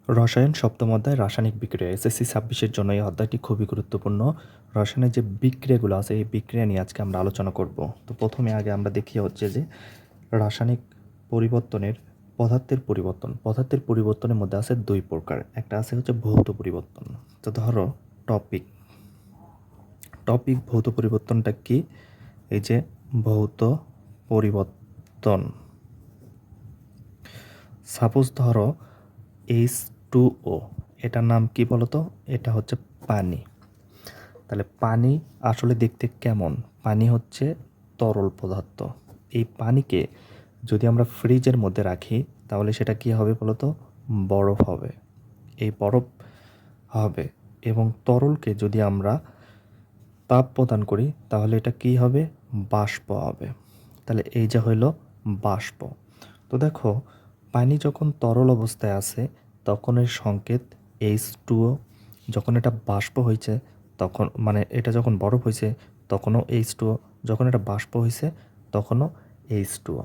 রসায়ন সপ্তম অধ্যায় রাসায়নিক বিক্রিয়া এসএসসি 26-এর জন্য এই অধ্যায়টি খুবই গুরুত্বপূর্ণ। রসায়নের যে বিক্রিয়াগুলো আছে এই বিক্রিয়া নিয়ে আজকে আমরা আলোচনা করব। তো প্রথমে আগে আমরা দেখি হচ্ছে যে রাসায়নিক পরিবর্তনের পদার্থের পরিবর্তনের মধ্যে আছে দুই প্রকার। একটা আছে হচ্ছে ভৌত পরিবর্তন। তো ধরো টপিক ভৌত পরিবর্তনটা কি? এই যে ভৌত পরিবর্তন, সাপোজ ধরো H2O, এটার নাম কি বলতো? এটা হচ্ছে পানি। তাহলে পানি আসলে দেখতে কেমন? পানি হচ্ছে তরল পদার্থ। এই পানিকে যদি আমরা ফ্রিজের মধ্যে রাখি তাহলে সেটা কি হবে বলতো? বরফ হবে। এই বরফ হবে এবং তরলকে যদি আমরা তাপ প্রদান করি তাহলে এটা কি হবে? বাষ্প হবে। তাহলে এই যে হইল বাষ্প। তো দেখো, পানি যখন তরল অবস্থায় আছে তখন এর সংকেত H2O, যখন এটা বাষ্প হয়েছে তখন মানে এটা যখন বরফ হয়েছে তখনও H2O, যখন এটা বাষ্প হয়েছে তখনও H2O।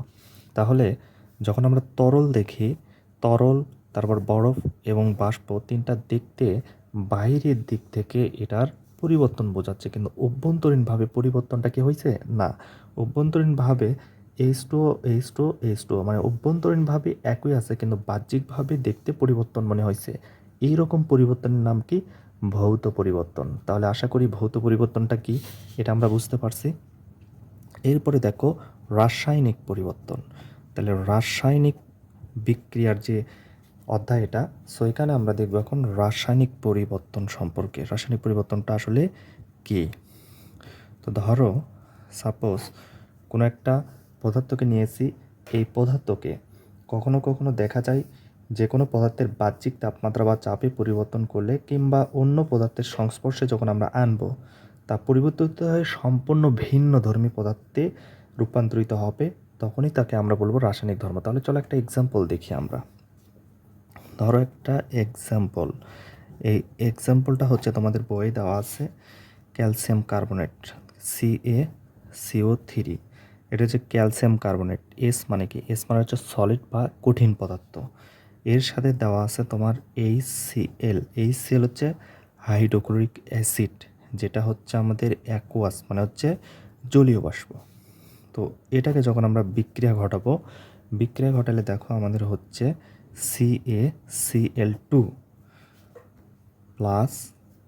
তাহলে যখন আমরা তরল দেখি, তরল, তারপর বরফ এবং বাষ্প তিনটা দেখতে বাইরের দিক থেকে এটার পরিবর্তন বোঝাচ্ছে, কিন্তু অভ্যন্তরীণভাবে পরিবর্তনটা কি হয়েছে? না। অভ্যন্তরীণভাবে H2O মানে অভ্যন্তরীণভাবে একই আছে কিন্তু বাহ্যিকভাবে দেখতে পরিবর্তন মনে হয়েছে। এইরকম পরিবর্তনের নাম কি? ভৌত পরিবর্তন। তাহলে আশা করি ভৌত পরিবর্তনটা কি এটা আমরা বুঝতে পারছি। এরপরে দেখো রাসায়নিক পরিবর্তন। তাহলে রাসায়নিক বিক্রিয়ার যে অধ্যায় এটা, সো এখানে আমরা দেখব এখন রাসায়নিক পরিবর্তন সম্পর্কে। রাসায়নিক পরিবর্তনটা আসলে কি? তো ধরো সাপোজ কোনো একটা পদার্থকে নিয়েছি, এই পদার্থকে কখনো কখনো দেখা যায় যে কোনো পদার্থের বাহ্যিক তাপমাত্রা বা চাপে পরিবর্তন করলে কিংবা অন্য পদার্থের সংস্পর্শে যখন আমরা আনবো তা পরিবর্তিত হয়ে সম্পূর্ণ ভিন্ন ধর্মী পদার্থে রূপান্তরিত হবে, তখনই তাকে আমরা বলবো রাসায়নিক ধর্ম। তাহলে চলো একটা এক্সাম্পল দেখি আমরা। ধরো একটা এক্সাম্পল, এই এক্সাম্পলটা হচ্ছে তোমাদের বইয়ে দেওয়া আছে ক্যালসিয়াম কার্বনেট CaCO3। এটা হচ্ছে ক্যালসিয়াম কার্বনেট। এস মানে কি? এস মানে হচ্ছে সলিড বা কঠিন পদার্থ। এর সাথে দেওয়া আছে তোমার HCl হচ্ছে হাইড্রোক্লোরিক অ্যাসিড, যেটা হচ্ছে আমাদের অ্যাকুয়াস মানে হচ্ছে জলীয় বাষ্প। তো এটাকে যখন আমরা বিক্রিয়া ঘটালে দেখো আমাদের হচ্ছে CaCl2 plus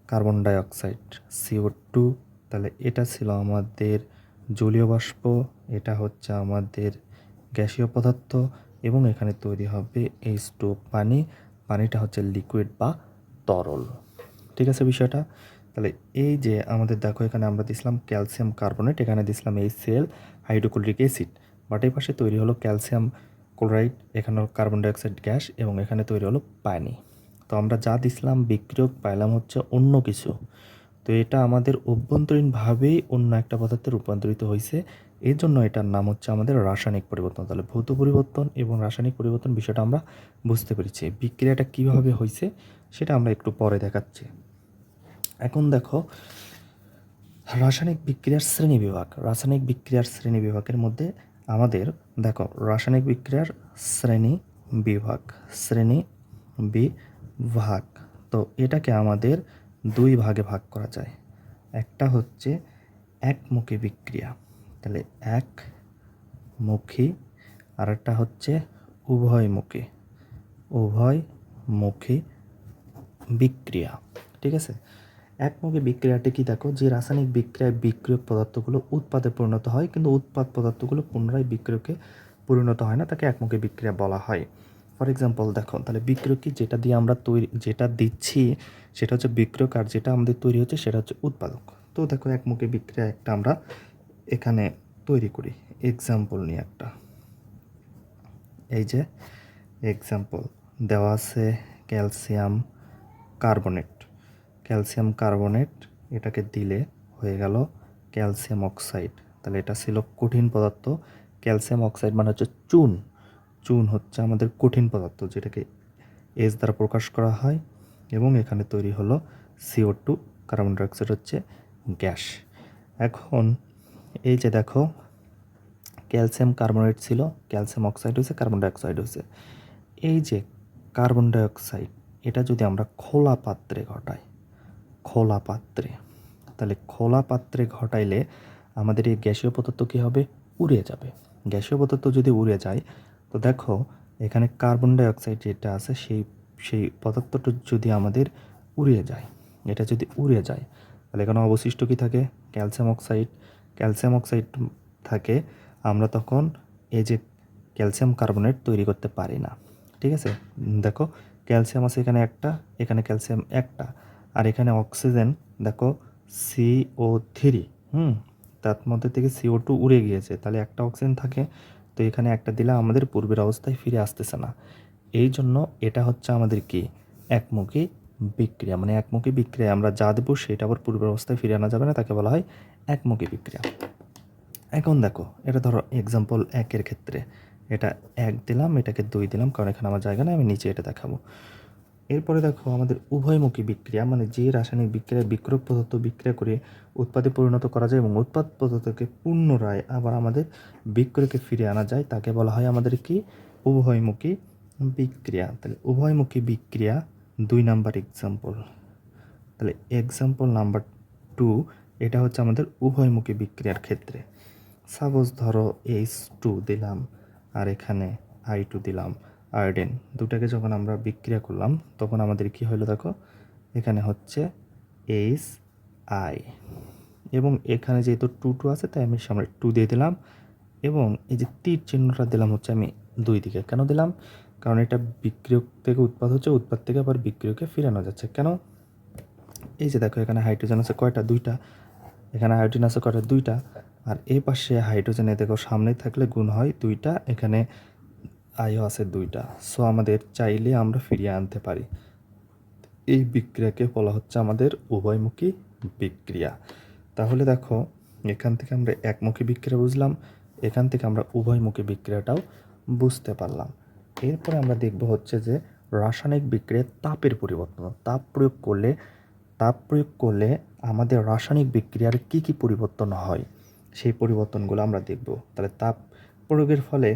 carbon dioxide CO2। তাহলে এটা ছিল আমাদের জলীয় বাষ্প, এটা হচ্ছে আমাদের গ্যাসীয় পদার্থ এবং এখানে তৈরি হবে H2O পানি। পানিটা হচ্ছে লিকুইড বা তরল। ঠিক আছে বিষয়টা? তাহলে এই যে আমাদের দেখো এখানে আমরা দিছিলাম ক্যালসিয়াম কার্বনেট, এখানে দিছিলাম HCl হাইড্রোক্লোরিক অ্যাসিড, বাট এই পাশে তৈরি হলো ক্যালসিয়াম ক্লোরাইড, এখানে কার্বন ডাইঅক্সাইড গ্যাস এবং এখানে তৈরি হলো পানি। তো আমরা যা দিছিলাম বিক্রিয়ক পাইলাম হচ্ছে অন্য কিছু। তো এটা আমাদের অভ্যন্তরীণভাবেই অন্য একটা পদার্থে রূপান্তরিত হয়েছে, এর জন্য এটার নাম হচ্ছে আমাদের রাসায়নিক পরিবর্তন। তাহলে ভৌত পরিবর্তন এবং রাসায়নিক পরিবর্তন বিষয়টা আমরা বুঝতে পেরেছি। বিক্রিয়াটা কীভাবে হয়েছে সেটা আমরা একটু পরে দেখাচ্ছি। এখন দেখো রাসায়নিক বিক্রিয়ার শ্রেণীবিভাগের মধ্যে আমাদের দেখো রাসায়নিক বিক্রিয়ার শ্রেণীবিভাগ। তো এটাকে আমাদের দুই ভাগে ভাগ করা যায়। একটা হচ্ছে একমুখী বিক্রিয়া, তাহলে একমুখী, আর একটা হচ্ছে উভয়মুখী বিক্রিয়া। ঠিক আছে? একমুখী বিক্রিয়াটি কি? দেখো, যে রাসায়নিক বিক্রিয়ায় বিক্রিয়ক পদার্থগুলো উৎপাদে পরিণত হয় কিন্তু উৎপাদ পদার্থগুলো পুনরায় বিক্রিয়কে পরিণত হয় না, তাকে একমুখী বিক্রিয়া বলা হয়। ফর এক্সাম্পল দেখো, তাহলে বিক্রিয়ক কি? যেটা দিয়ে আমরা যেটা দিচ্ছি সেটা হচ্ছে বিক্রিয়ক, আর যেটা আমাদের তৈরি হচ্ছে সেটা হচ্ছে উৎপাদক। তো দেখো একমুখী বিক্রিয়া একটা আমরা এখানে তৈরি করি এক্সাম্পল নিয়ে একটা। এই যে এক্সাম্পল দেওয়া আছে ক্যালসিয়াম কার্বনেট, এটাকে দিলে হয়ে গেল ক্যালসিয়াম অক্সাইড। তাহলে এটা ছিল কঠিন পদার্থ। ক্যালসিয়াম অক্সাইড মানে হচ্ছে চুন হচ্ছে আমাদের কঠিন পদার্থ, যেটাকে H দ্বারা প্রকাশ করা হয় এবং এখানে তৈরি হলো CO2, কার্বন ডাইঅক্সাইড হচ্ছে গ্যাস। এখন এই যে দেখো ক্যালসিয়াম কার্বনেট ছিল, ক্যালসিয়াম অক্সাইড হয়েছে, কার্বন ডাইঅক্সাইড হয়েছে। এই যে কার্বন ডাইঅক্সাইড এটা যদি আমরা খোলা পাত্রে ঘটাই, খোলা পাত্রে, তাহলে খোলা পাত্রে ঘটাইলে আমাদের এই গ্যাসীয় পদার্থ কী হবে? উড়ে যাবে। গ্যাসীয় পদার্থ যদি উড়ে যায়, তো দেখো এখানে কার্বন ডাইঅক্সাইড যেটা আছে সেই পদার্থটা যদি আমাদের উড়ে যায়, এটা যদি উড়ে যায়, তাহলে এখানে অবশিষ্ট কী থাকে? Calcium oxide. ক্যালসিয়াম অক্সাইড থাকে, আমরা তখন এই যে ক্যালসিয়াম কার্বনেট তৈরি করতে পারি না। ঠিক আছে, দেখো ক্যালসিয়াম আছে এখানে একটা, এখানে ক্যালসিয়াম একটা, আর এখানে অক্সিজেন দেখো CO3, তার মধ্যে থেকে CO2 উড়ে গিয়েছে, তাহলে একটা অক্সিজেন থাকে, তো এখানে একটা দিলে আমাদের পূর্বের অবস্থায় ফিরে আসতেছে না। এই জন্য এটা হচ্ছে আমাদের কি? একমুখী বিক্রিয়া। মানে একমুখী বিক্রিয়া আমরা যা দেবো সেটা আবার পূর্বের অবস্থায় ফিরে আনা যাবে না, তাকে বলা হয় একমুখী বিক্রিয়া। এখন দেখো এটা ধরো এক্সাম্পল 1-এর ক্ষেত্রে এটা 1 দিলাম, এটাকে 2 দিলাম, কারণ এখানে আমার জায়গা নেই, আমি নিচে এটা দেখাবো। এরপরে দেখো আমাদের উভয়মুখী বিক্রিয়া, মানে যে রাসায়নিক বিক্রিয়া বিক্রয়ক পদার্থ বিক্রিয়া করে উৎপাদে পরিণত করা যায় এবং উৎপাদ পদার্থকে পুনরায় আবার আমাদের বিক্রয়কে ফিরে আনা যায়, তাকে বলা হয় আমাদের কি? উভয়মুখী বিক্রিয়া। তাহলে উভয়মুখী বিক্রিয়া 2 নাম্বার এক্সাম্পল। তাহলে এক্সাম্পল নাম্বার 2, এটা হচ্ছে আমাদের উভয়মুখী বিক্রিয়ার ক্ষেত্রে। সাপোজ ধরো H2 দিলাম আর এখানে I2 দিলাম, আয়োডিন, দুটাকে যখন আমরা বিক্রিয়া করলাম তখন আমাদের কি হলো দেখো, এখানে হচ্ছে HI, এবং এখানে যেহেতু 2 আছে তাই আমি সামনে 2 দিয়ে দিলাম, এবং এই যে তীর চিহ্নটা দিলাম হচ্ছে আমি 2 দিকে। কেন দিলাম? কারণ এটা বিক্রিয়ক থেকে উৎপাদ হচ্ছে, উৎপাদ থেকে আবার বিক্রিয়কে ফিরানো যাচ্ছে। কেন? এই যে দেখো এখানে হাইড্রোজেন আছে কয়টা? 2টা। এখানে আয়োডিন আছে কয়টা? 2টা। আর এই পাশে হাইড্রোজেনে দেখো সামনে থাকলে গুণ হয় 2টা, এখানে আয়ও আছে 2টা। সো আমাদের চাইলে আমরা ফিরিয়ে আনতে পারি। এই বিক্রিয়াকে বলা হচ্ছে আমাদের উভয়মুখী বিক্রিয়া। তাহলে দেখো এখান থেকে আমরা একমুখী বিক্রিয়া বুঝলাম, এখান থেকে আমরা উভয়মুখী বিক্রিয়াটাও বুঝতে পারলাম। এরপরে আমরা দেখব হচ্ছে যে রাসায়নিক বিক্রিয়ায় তাপের পরিবর্তন। তাপ প্রয়োগ করলে আমাদের রাসায়নিক বিক্রিয়ার কী কী পরিবর্তন হয়, সেই পরিবর্তনগুলো আমরা দেখব। তাহলে তাপ প্রয়োগের ফলে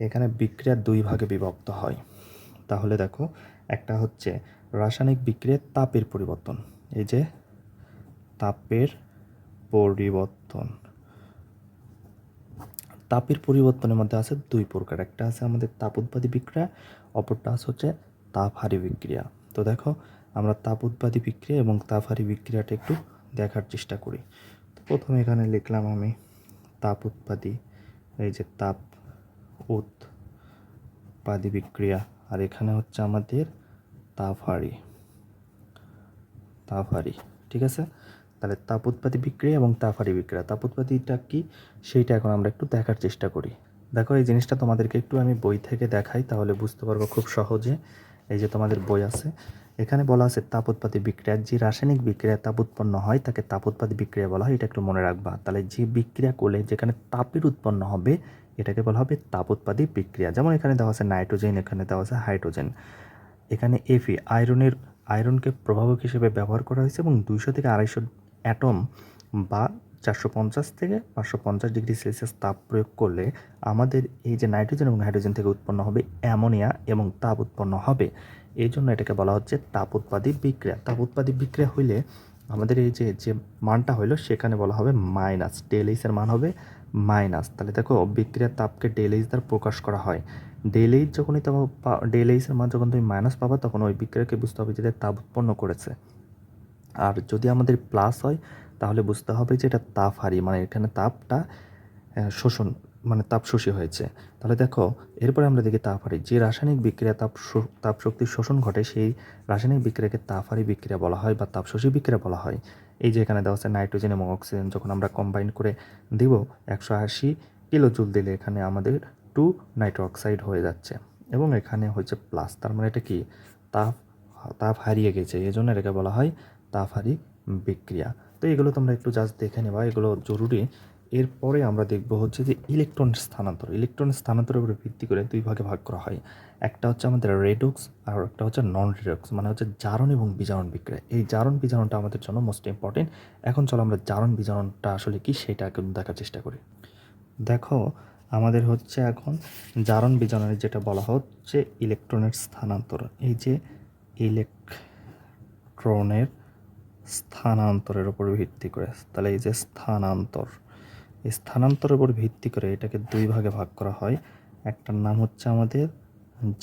এখানে বিক্রিয়া 2 ভাগে বিভক্ত হয়। তাহলে দেখো একটা হচ্ছে রাসায়নিক বিক্রিয়ায় তাপের পরিবর্তন। এই যে তাপের পরিবর্তন, তাপের পরিবর্তনের মধ্যে আছে 2 প্রকার। একটা আছে আমাদের তাপ উৎপাদী বিক্রিয়া, অপরটা হচ্ছে তাপহারী বিক্রিয়া। তো দেখো আমরা তাপ উৎপাদী বিক্রিয়া এবং তাপহারী বিক্রিয়াটা একটু দেখার চেষ্টা করি। তো প্রথমে এখানে লিখলাম আমি তাপ উৎপাদী, এই যে তাপ উৎপাদী বিক্রিয়া, আর এখানে হচ্ছে আমাদের তাপহারী। ঠিক আছে, তাহলে তাপ উৎপাদী বিক্রিয়া এবং তাপহারী বিক্রিয়া। তাপ উৎপাদীটা কি সেইটা এখন আমরা একটু দেখার চেষ্টা করি। দেখো এই জিনিসটা তোমাদেরকে একটু আমি বই থেকে দেখাই, তাহলে বুঝতে পারবো খুব সহজে। এই যে তোমাদের বই আছে, এখানে বলা আছে তাপ উৎপাদী বিক্রিয়া, যে রাসায়নিক বিক্রিয়া তাপ উৎপন্ন হয় তাকে তাপ উৎপাদী বিক্রিয়া বলা হয়, এটা একটু মনে রাখবা। তাহলে যে বিক্রিয়া করলে যেখানে তাপের উৎপন্ন হবে এটাকে বলা হবে তাপ উৎপাদী বিক্রিয়া। যেমন এখানে দেওয়া আছে নাইট্রোজেন, এখানে দেওয়া আছে হাইড্রোজেন, এখানে Fe আয়রনকে প্রভাবক হিসেবে ব্যবহার করা হয়েছে এবং 200 থেকে 250 অ্যাটম বা 450 থেকে 550 ডিগ্রি সেলসিয়াস তাপ প্রয়োগ করলে আমাদের এই যে নাইট্রোজেন এবং হাইড্রোজেন থেকে উৎপন্ন হবে অ্যামোনিয়া এবং তাপ উৎপন্ন হবে। এই জন্য এটাকে বলা হচ্ছে তাপ উৎপাদী বিক্রিয়া। তাপ উৎপাদী বিক্রিয়া হইলে আমাদের এই যে মানটা হইলো সেখানে বলা হবে মাইনাস, ΔH এর মান হবে মাইনাস। তাহলে দেখো বিক্রিয়ার তাপকে ΔH দ্বারা প্রকাশ করা হয়। ΔH যখনই ΔH এর মান যখন তুমি মাইনাস পাবা তখন ওই বিক্রিয়াকে বুঝতে হবে যে তাপ উৎপন্ন করেছে। আর যদি আমাদের প্লাস হয় তাহলে বুঝতে হবে যে এটা তাপহারী, মানে এখানে তাপটা শোষণ, মানে তাপ শোষী হয়েছে। তাহলে দেখো এরপরে আমরা দেখি তাপহারী, যে রাসায়নিক বিক্রিয়া তাপ শক্তির শোষণ ঘটে সেই রাসায়নিক বিক্রিয়াকে তাপহারী বিক্রিয়া বলা হয় বা তাপশোষী বিক্রিয়া বলা হয়। এই যে এখানে দেওয়া আছে নাইট্রোজেন এবং অক্সিজেন যখন আমরা কম্বাইন করে দিব 180 কিলোজুল দিলে এখানে আমাদের 2 নাইট্রো অক্সাইড হয়ে যাচ্ছে এবং এখানে হচ্ছে প্লাস, তার মানে এটা কি? তাপ হারিয়ে গেছে, এই জন্য এটাকে বলা হয় তাপহারী বিক্রিয়া। তো এগুলো তোমরা একটু জাস্ট দেখে নেবা, এগুলো জরুরি। এরপরে আমরা দেখব হচ্ছে যে ইলেকট্রন স্থানান্তর। ইলেকট্রন স্থানান্তরের উপরে ভিত্তি করে 2 ভাগে ভাগ করা হয়। একটা হচ্ছে আমাদের রেডক্স আর একটা হচ্ছে নন রেডক্স, মানে হচ্ছে জারণ এবং বিজারণ বিক্রিয়া। এই জারণ বিজারণটা আমাদের জন্য মোস্ট ইম্পর্টেন্ট। এখন চলো আমরা জারণ বিজারণটা আসলে কি সেটা একটু দেখার চেষ্টা করি। দেখো আমাদের হচ্ছে এখন জারণ বিজারণের যেটা বলা হচ্ছে ইলেকট্রনের স্থানান্তর। এই যে ইলেকট্রনের স্থানান্তরের উপর ভিত্তি করে। তাহলে এই যে স্থানান্তর, এই স্থানান্তরের উপর ভিত্তি করে এটাকে দুই ভাগে ভাগ করা হয়। একটার নাম হচ্ছে আমাদের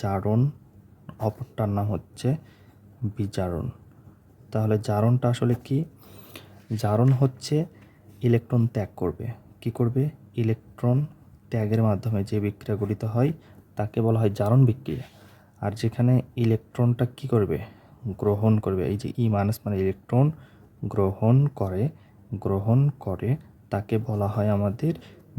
জারণ, অপরটার নাম হচ্ছে বিজারণ। তাহলে জারণটা আসলে কি? জারণ হচ্ছে ইলেকট্রন ত্যাগ করবে। কি করবে? ইলেকট্রন ত্যাগের মাধ্যমে যে বিক্রিয়া গঠিত হয় তাকে বলা হয় জারণ বিক্রিয়া। আর যেখানে ইলেকট্রনটা কি করবে? গ্রহণ করবে। এই যে ই মাইনাস মানে ইলেকট্রন গ্রহণ করে তাকে বলা হয় আমাদের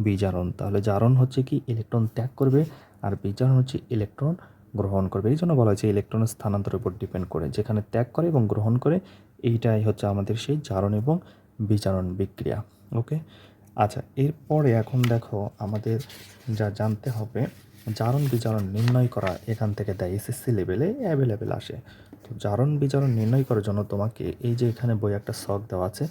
বিজারণ। তাহলে জারণ হচ্ছে কি? ইলেকট্রন ত্যাগ করবে, আর বিজারণ হচ্ছে ইলেকট্রন গ্রহণ করবে। এই জন্য বলা হয়েছে ইলেকট্রনের স্থানান্তরের উপর ডিপেন্ড করে, যেখানে ত্যাগ করে এবং গ্রহণ করে, এইটাই হচ্ছে আমাদের সেই জারণ এবং বিজারণ বিক্রিয়া। ওকে, আচ্ছা, এরপরে এখন দেখো আমাদের যা জানতে হবে, জারণ বিজারণ নির্ণয় করা এখান থেকে দেয়, এসএসসি লেভেলে অ্যাভেলেবেল আসে। তো জারণ বিজারণ নির্ণয় করার জন্য তোমাকে এই যে এখানে বই একটা ছক দেওয়া আছে,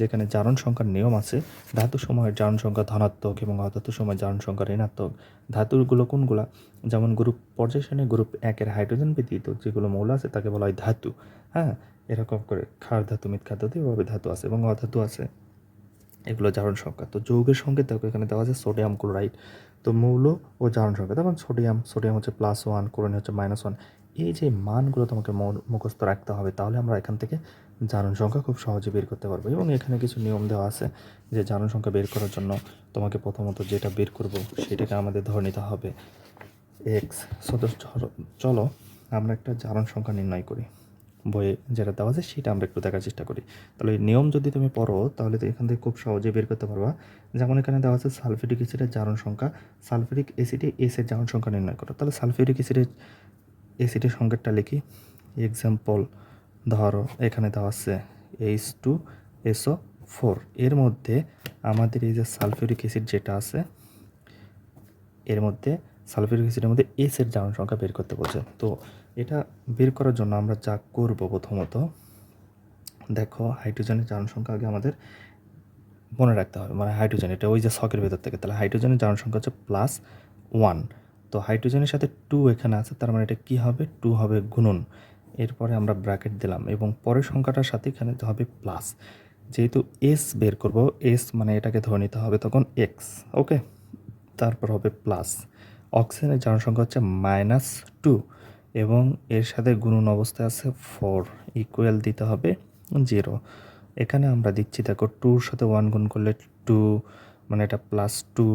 যেখানে জারণ সংখ্যার নিয়ম আছে। ধাতু সময়ের জারণ সংখ্যা ধনাত্মক এবং অধাতু সময়ের জারণ সংখ্যা ঋণাত্মক। ধাতুগুলো কোনগুলা? যেমন গ্রুপ পর্যায় সারণী গ্রুপ 1-এর হাইড্রোজেন ব্যতীত যেগুলো মৌল আছে তাকে বলা হয় ধাতু। হ্যাঁ, এরকম করে ক্ষার ধাতু, মৃৎ ধাতু, এভাবে ধাতু আছে এবং অধাতু আছে। এগুলো জারণ সংখ্যা। তো যৌগের সঙ্গে দেখো এখানে দেওয়া আছে সোডিয়াম ক্লোরাইড। তো মৌল ও জারণ সংখ্যা, যেমন সোডিয়াম হচ্ছে +1, ক্লোরিন হচ্ছে -1। এই যে মানগুলো তোমাকে মুখস্থ রাখতে হবে, তাহলে আমরা এখান থেকে জারণ সংখ্যা খুব সহজে বের করতে পারবো। এবং এখানে কিছু নিয়ম দেওয়া আছে যে জারণ সংখ্যা বের করার জন্য তোমাকে প্রথমত যেটা বের করব সেটাকে আমাদের ধরে নিতে হবে এক্স। চলো আমরা একটা জারণ সংখ্যা নির্ণয় করি। বইয়ে যেটা দেওয়া আছে সেটা আমরা একটু দেখার চেষ্টা করি। তাহলে এই নিয়ম যদি তুমি পড়ো তাহলে তো এখান থেকে খুব সহজে বের করতে পারবা। যেমন এখানে দেওয়া আছে সালফিউরিক অ্যাসিডের জারণ সংখ্যা, সালফিউরিক অ্যাসিডে এসের জারণ সংখ্যা নির্ণয় করো। তাহলে সালফিউরিক অ্যাসিডের সংকেতটা লিখি। এক্সাম্পল ধরো এখানে দেওয়া আছে H2SO4। এর মধ্যে আমাদের এই যে সালফিউরিক অ্যাসিড যেটা আছে, এর মধ্যে সালফিউরিক অ্যাসিডের মধ্যে এসের জারণ সংখ্যা বের করতে বলছে। তো এটা বের করার জন্য আমরা যা করব, প্রথমত দেখো হাইড্রোজেনের জারণ সংখ্যা আগে আমাদের মনে রাখতে হবে, মানে হাইড্রোজেন এটা ওই যে ছকের ভেতর থেকে, তাহলে হাইড্রোজেনের জারণ সংখ্যা হচ্ছে +1। তো হাইড্রোজেনের সাথে 2 এখানে আছে, তার মানে এটা কী হবে? 2 হবে গুণন। এরপরে আমরা ব্র্যাকেট দিলাম এবং পরের সংখ্যাটার সাথে এখানে হবে প্লাস। যেহেতু এস বের করব, এস মানে এটাকে ধরে নিতে হবে তখন এক্স। ওকে, তারপর হবে প্লাস। অক্সিজেনের জারণ সংখ্যা হচ্ছে -2 এবং এর সাথে গুণন অবস্থায় আছে 4, ইকুয়াল দিতে হবে 0। এখানে আমরা দিচ্ছি দেখো 2-র সাথে 1 গুণ করলে 2, মানে এটা +2,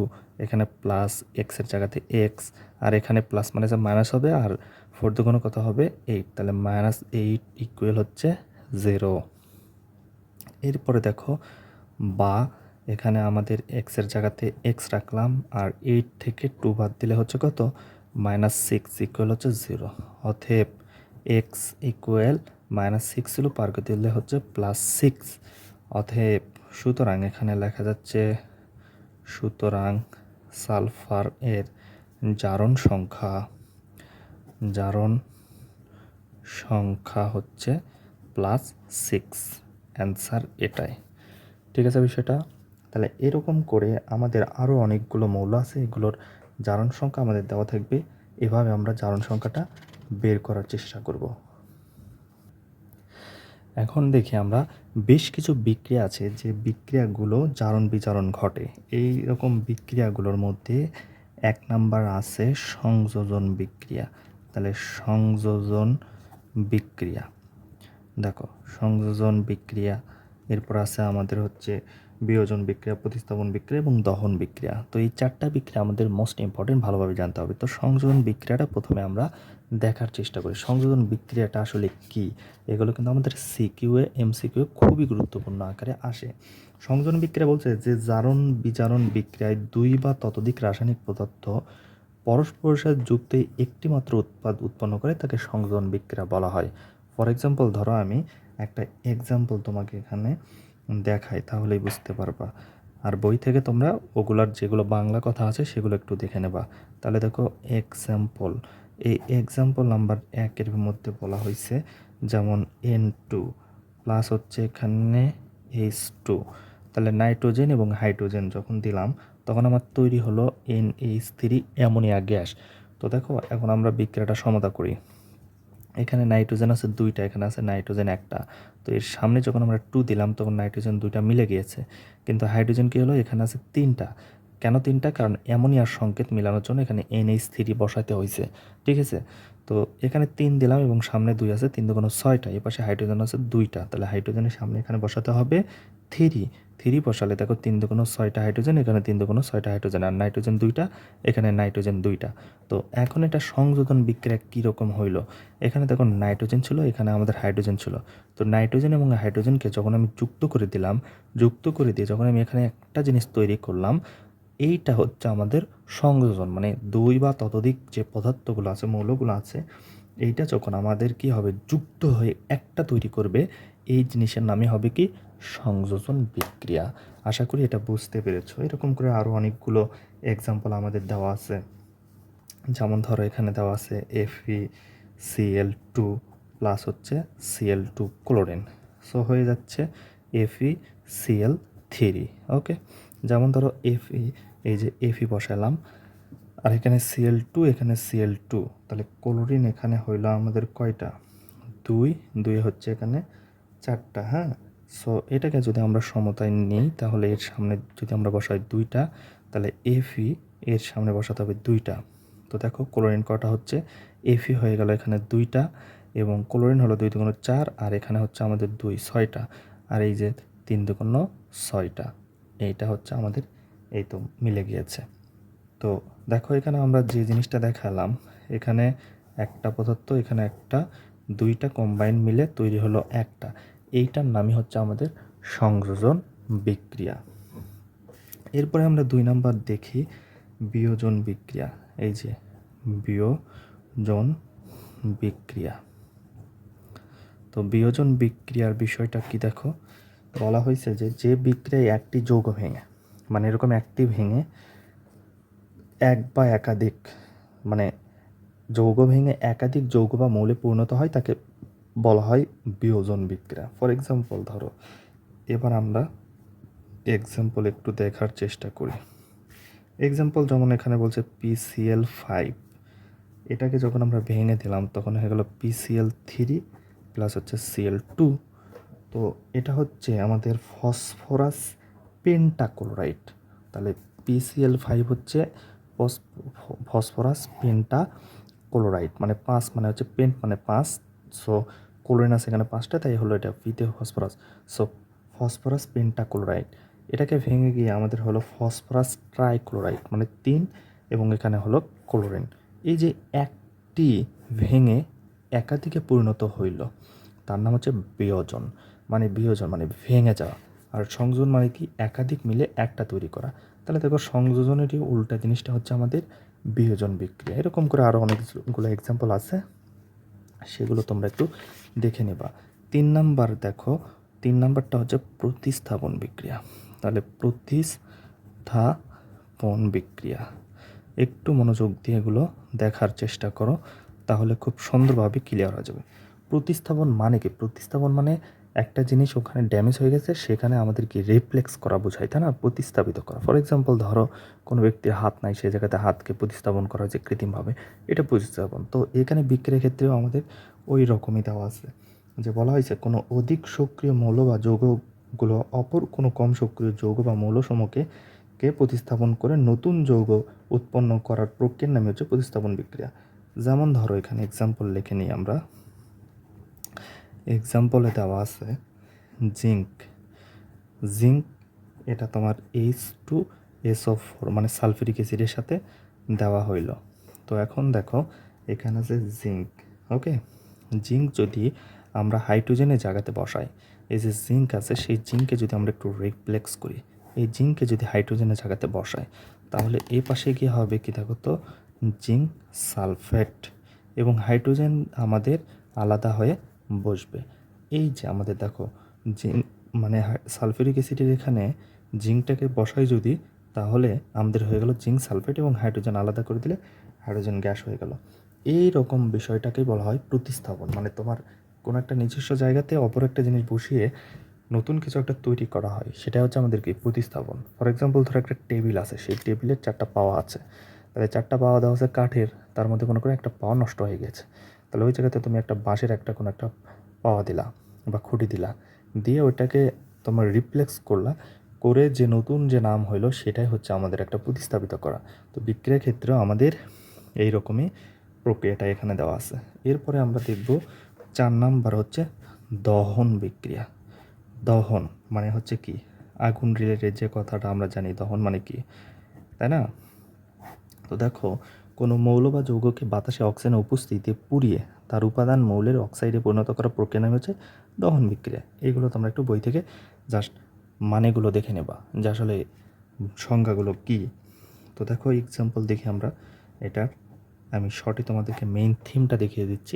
এখানে প্লাস এক্সের জায়গাতে এক্স, আর এখানে প্লাস মানে যে মাইনাস হবে, আর 4 দুগুণে কত হবে? 8, তাহলে -8 ইকুয়াল হচ্ছে 0। এরপরে দেখো বা এখানে আমাদের এক্সের জায়গাতে এক্স রাখলাম, আর 8 থেকে 2 বাদ দিলে হচ্ছে কত? -6 ইকুয়াল হচ্ছে 0। অতএব এক্স ইকুয়াল -6 ছিল, পার করে দিলে হচ্ছে +6। অতএব সুতরাং এখানে লেখা যাচ্ছে, সুতরাং সালফার এর জারণ সংখ্যা হচ্ছে +6। অ্যান্সার এটাই। ঠিক আছে বিষয়টা? তাহলে এরকম করে আমাদের আরও অনেকগুলো মৌল আছে, এগুলোর জারণ সংখ্যা আমাদের দেওয়া থাকবে। এভাবে আমরা জারণ সংখ্যাটা বের করার চেষ্টা করব। এখন দেখি আমরা বেশ কিছু বিক্রিয়া আছে যে বিক্রিয়াগুলো জারণ বিজারণ ঘটে। এই রকম বিক্রিয়াগুলোর মধ্যে 1 নাম্বার আছে সংযোজন বিক্রিয়া। তাহলে সংযোজন বিক্রিয়া, দেখো সংযোজন বিক্রিয়া, এরপর আছে আমাদের হচ্ছে বিয়োজন বিক্রিয়া, প্রতিস্থাপন বিক্রিয়া এবং দহন বিক্রিয়া। তো এই 4টা বিক্রিয়া আমাদের মোস্ট ইম্পর্টেন্ট, ভালোভাবে জানতে হবে। তো সংযোজন বিক্রিয়াটা প্রথমে আমরা দেখার চেষ্টা করি। সংযোজন বিক্রিয়াটা আসলে কি? এগুলো কিন্তু আমাদের সিকিউএ এমসিকিউ খুবই গুরুত্বপূর্ণ আকারে আসে। সংযোজন বিক্রিয়া বলছে যে জারণ বিজারণ বিক্রিয়ায় 2 বা ততোধিক রাসায়নিক পদার্থ পরস্পরের সাথে যুক্ত একটি মাত্র উৎপাদ উৎপন্ন করে তাকে সংযোজন বিক্রিয়া বলা হয়। ফর এক্সাম্পল ধরো আমি একটা এক্সাম্পল তোমাকে এখানে দেখাই, তাহলেই বুঝতে পারবা। আর বই থেকে তোমরা ওগুলার যেগুলো বাংলা কথা আছে সেগুলো একটু দেখে নেবা। তাহলে দেখো এক্সাম্পল, এই এক্সাম্পল নাম্বার 1-এর মধ্যে বলা হয়েছে যেমন N2 প্লাস হচ্ছে এখানে H2। তাহলে নাইট্রোজেন এবং হাইড্রোজেন যখন দিলাম তখন আমার তৈরি হলো NH3 অ্যামোনিয়া গ্যাস। তো দেখো এখন আমরা বিক্রিয়াটা সমাধা করি। এখানে নাইট্রোজেন আছে 2টা, এখানে আছে নাইট্রোজেন 1টা। তো এর সামনে যখন আমরা 2 দিলাম তখন নাইট্রোজেন 2টা মিলে গিয়েছে, কিন্তু হাইড্রোজেন কী হলো, এখানে আছে 3টা। কেন 3টা? কারণ অ্যামোনিয়ার সংকেত মেলানোর জন্য এখানে NH3 বসাতে হয়েছে, ঠিক আছে। তো এখানে 3 দিলাম এবং সামনে 2 আছে, 3 দুগুণ 6টা, এ পাশে হাইড্রোজেন আছে 2টা, তাহলে হাইড্রোজেনের সামনে এখানে বসাতে হবে 3 বসালে দেখো 3 দুগুণ 6টা হাইড্রোজেন, এখানে 3 দুগুণ 6টা হাইড্রোজেন, আর নাইট্রোজেন 2টা, এখানে নাইট্রোজেন 2টা। তো এখন এটা সংযোজন বিক্রিয়া কীরকম হইলো, এখানে দেখো নাইট্রোজেন ছিল, এখানে আমাদের হাইড্রোজেন ছিল। তো নাইট্রোজেন এবং হাইড্রোজেনকে যখন আমি যুক্ত করে দিলাম, যুক্ত করে দিয়ে যখন আমি এখানে একটা জিনিস তৈরি করলাম, এইটা হচ্ছে আমাদের সংযোজন। মানে 2 বা ততোধিক যে পদার্থগুলো আছে, মৌলগুলো আছে, এইটা যখন আমাদের কি হবে, যুক্ত হয়ে একটা তৈরি করবে, এই জিনিসের নামই হবে কি, সংযোজন বিক্রিয়া। আশা করি এটা বুঝতে পেরেছো। এরকম করে আরও অনেকগুলো এক্সাম্পল আমাদের দেওয়া আছে। যেমন ধরো এখানে দেওয়া আছে FeCl2 প্লাস হচ্ছে Cl2 ক্লোরিন, সো হয়ে যাচ্ছে FeCl3। ওকে, যেমন ধরো Fe, এই যে Fe বসালাম, আর এখানে Cl2, এখানে Cl2, তাহলে ক্লোরিন এখানে হইল আমাদের কয়টা, 2 হচ্ছে এখানে 4টা। হ্যাঁ, সো এটাকে যদি আমরা সমতায় নিই তাহলে এর সামনে যদি আমরা বসাই 2টা, তাহলে Fe এর সামনে বসাতে হবে 2টা। তো দেখো ক্লোরিন কটা হচ্ছে, Fe হয়ে গেল এখানে 2টা, এবং ক্লোরিন হলো 2 দুগুণ 4, আর এখানে হচ্ছে আমাদের 2 6টা, আর এই যে 3 দুগুণ 6টা, এইটা হচ্ছে আমাদের, এই তো মিলে গিয়েছে। তো দেখো এখানে আমরা যে জিনিসটা দেখালাম, এখানে একটা পদার্থ, এখানে একটা, 2টা কম্বাইন মিলে তৈরি হলো একটা, এইটার নামই হচ্ছে আমাদের সংযোজন বিক্রিয়া। এরপরে আমরা 2 নাম্বার দেখি বিয়োজন বিক্রিয়া। এই যে বিয়োজন বিক্রিয়া, তো বিয়োজন বিক্রিয়ার বিষয়টা কি দেখো, বলা হয়েছে যে যে বিক্রিয়ায় একটি যৌগ ভেঙে, মানে এরকম একটি ভেঙে এক বা একাধিক, মানে যৌগ ভেঙে একাধিক যৌগ বা মৌলে পরিণত হয়, তাকে বলা হয় বিয়োজন বিক্রিয়া। ফর এক্সাম্পল ধরো, এবার আমরা এক্সাম্পল একটু দেখার চেষ্টা করি। এক্সাম্পল যেমন এখানে বলছে PCl5, এটাকে যখন আমরা ভেঙে দিলাম তখন হয়ে গেল PCl3 প্লাস হচ্ছে Cl2। তো এটা হচ্ছে আমাদের ফসফরাস পেন্টাক্লোরাইড। তাহলে PCl5 হচ্ছে ফসফরাস পেন্টাক্লোরাইড, মানে 5, মানে হচ্ছে পেন্ট মানে 5, সো ক্লোরিন আছে এখানে 5টা, তাই হলো এটা পিতে ফসফরাস, সো ফসফরাস পেন্টাক্লোরাইড। এটাকে ভেঙে গিয়ে আমাদের হলো ফসফরাস ট্রাইক্লোরাইড, মানে 3, এবং এখানে হলো ক্লোরিন। এই যে একটি ভেঙে একাধিকে পরিণত হইল, তার নাম হচ্ছে বিয়োজন। মানে বিয়োজন মানে ভেঙে যাওয়া, আর সংযোজন মানে কি, একাধিক মিলে একটা তৈরি করা। তাহলে দেখো সংযোজনেরই উল্টা জিনিসটা হচ্ছে আমাদের বিয়োজন বিক্রিয়া। এরকম করে আরও অনেকগুলো এক্সাম্পল আছে, সেগুলো তোমরা একটু দেখে নেবা। 3 নাম্বার দেখো, 3 নাম্বারটা হচ্ছে প্রতিস্থাপন বিক্রিয়া। তাহলে প্রতিস্থাপন বিক্রিয়া, একটু মনোযোগ দিয়ে এগুলো দেখার চেষ্টা করো, তাহলে খুব সুন্দরভাবে ক্লিয়ার হয়ে যাবে। প্রতিস্থাপন মানে কি, প্রতিস্থাপন মানে একটা জিনিস ওখানে ড্যামেজ হয়ে গেছে, সেখানে আমাদেরকে রিপ্লেক্স করা বোঝায়, তাই না, প্রতিস্থাপিত করা। ফর এক্সাম্পল ধরো কোনো ব্যক্তির হাত নাই, সেই জায়গাতে হাতকে প্রতিস্থাপন করা হয়েছে কৃত্রিমভাবে, এটা প্রতিস্থাপন। তো এখানে বিক্রিয়ার ক্ষেত্রেও আমাদের ওই রকমই দেওয়া আছে, যে বলা হয়েছে কোনো অধিক সক্রিয় মৌল বা যৌগগুলো অপর কোনো কম সক্রিয় যৌগ বা মৌলসমূহকে প্রতিস্থাপন করে নতুন যৌগ উৎপন্ন করার প্রক্রিয়ার নামে হচ্ছে প্রতিস্থাপন বিক্রিয়া। যেমন ধরো এখানে এক্সাম্পল লিখে নিই আমরা। এক্সাম্পলে দেওয়া আছে জিঙ্ক, এটা তোমার H2SO4, মানে সালফিউরিক অ্যাসিডের সাথে দেওয়া হইল। তো এখন দেখো এখানে আছে জিঙ্ক। ওকে, জিঙ্ক যদি আমরা হাইড্রোজেনের জায়গাতে বসাই, এই যে জিঙ্ক আছে, সেই জিঙ্ককে যদি আমরা একটু রিপ্লেক্স করি, এই জিঙ্ককে যদি হাইড্রোজেনের জায়গাতে বসাই, তাহলে এই পাশে গিয়ে হবে কি দেখো তো, জিঙ্ক সালফেট, এবং হাইড্রোজেন আমাদের আলাদা হয়ে বসবে। এই যে আমাদের দেখো জিঙ্ক, মানে সালফিউরিক অ্যাসিডের এখানে জিঙ্কটাকে বসাই যদি, তাহলে আমাদের হয়ে গেল জিঙ্ক সালফেট, এবং হাইড্রোজেন আলাদা করে দিলে হাইড্রোজেন গ্যাস হয়ে গেল। এই রকম বিষয়টাকেই বলা হয় প্রতিস্থাপন। মানে তোমার কোনো একটা নিজস্ব জায়গাতে অপর একটা জিনিস বসিয়ে নতুন কিছু একটা তৈরি করা হয়, সেটা হচ্ছে আমাদের কি, প্রতিস্থাপন। ফর এক্সাম্পল ধরো একটা টেবিল আছে, সেই টেবিলের 4টা পাওয়া আছে, তাহলে 4টা পাওয়া দেওয়া আছে কাঠের, তার মধ্যে কোনো করে একটা পাওয়া নষ্ট হয়ে গেছে, তাহলে ওই জায়গাতে তুমি একটা বাঁশের একটা কোনো একটা পাওয়া দিলা বা খুঁটি দিলা, দিয়ে ওইটাকে তোমার রিপ্লেক্স করলা, করে যে নতুন যে নাম হইলো সেটাই হচ্ছে আমাদের একটা প্রতিস্থাপিত করা। তো বিক্রিয়ার ক্ষেত্রেও আমাদের এই রকমই প্রক্রিয়াটা এখানে দেওয়া আছে। এরপরে আমরা দেখব 4 নাম্বার হচ্ছে দহন বিক্রিয়া। দহন মানে হচ্ছে কি, আগুন রিলেটেড যে কথাটা আমরা জানি, দহন মানে কি, তাই না? তো দেখো, কোনো মৌল বা যৌগকে বাতাসে অক্সিজেনের উপস্থিতিতে পুড়িয়ে তার উপাদান মৌলের অক্সাইডে পরিণত করার প্রক্রিয়া নাম হচ্ছে দহন বিক্রিয়া। এইগুলো তোমরা একটু বই থেকে জাস্ট মানেগুলো দেখে নেবা যে আসলে সংজ্ঞাগুলো কী। তো দেখো এক্সাম্পল দেখি আমরা এটার, আমি শর্টে তোমাদেরকে মেইন থিমটা দেখিয়ে দিচ্ছি,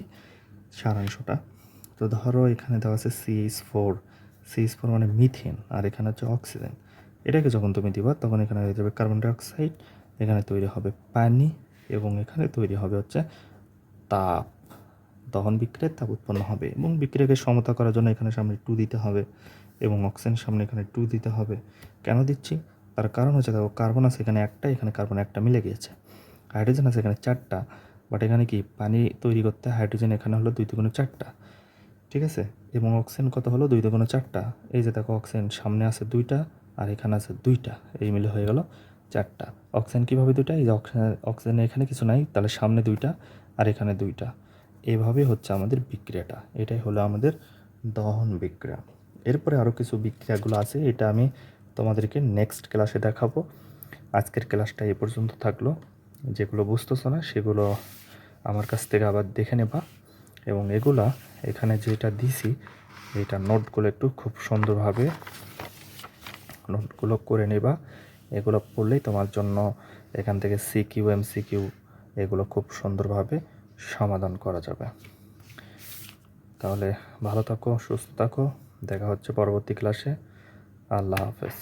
সারাংশটা। তো ধরো এখানে দেওয়া আছে CH4 মানে মিথেন, আর এখানে হচ্ছে অক্সিজেন। এটাকে যখন তুমি দিবা তখন এখানে হয়ে যাবে কার্বন ডাইঅক্সাইড, এখানে তৈরি হবে পানি, এবং এখানে তৈরি হবে হচ্ছে তাপ। দহন বিক্রিয়ায় তাপ উৎপন্ন হবে, এবং বিক্রিয়াকে সমতা করার জন্য এখানে সামনে 2 দিতে হবে, এবং অক্সিজেন সামনে এখানে 2 দিতে হবে। কেন দিচ্ছি? তার কারণ হচ্ছে দেখো, কার্বন আছে এখানে একটা, এখানে কার্বন একটা মিলে গিয়েছে। হাইড্রোজেন আছে এখানে 4টা, বাট এখানে কি পানি তৈরি করতে হাইড্রোজেন এখানে হলো 2 দুগুণে 4টা, ঠিক আছে? এবং অক্সিজেন কত হলো 2 দুগুণে 4টা। এই যে দেখো অক্সিজেন সামনে আছে 2টা, আর এখানে আছে 2টা, এই মিলে হয়ে গেল 4টা। অক্সিজেন কীভাবে 2টা? এই যে অক্সিজেন এখানে কিছু নাই, তাহলে সামনে 2টা আর এখানে 2টা। এভাবে হচ্ছে আমাদের বিক্রিয়াটা, এটাই হলো আমাদের দহন বিক্রিয়া। এরপরে আরও কিছু বিক্রিয়াগুলো আছে, এটা আমি তোমাদেরকে নেক্সট ক্লাসে দেখাবো। আজকের ক্লাসটা এই পর্যন্ত থাকলো। যেগুলো বুঝতেছো না সেগুলো আমার কাছ থেকে আবার দেখে নেবা, এবং এগুলা এখানে যেটা দিছি এইটা নোটগুলো একটু খুব সুন্দরভাবে নোটগুলো করে নেবা। এগুলো পড়লেই তোমার জন্য এখান থেকে সিকিউ এমসিকিউ এগুলো খুব সুন্দরভাবে সমাধান করা যাবে। তাহলে ভালো থাকো, সুস্থ থাকো, দেখা হচ্ছে পরবর্তী ক্লাসে। আল্লাহ হাফেজ।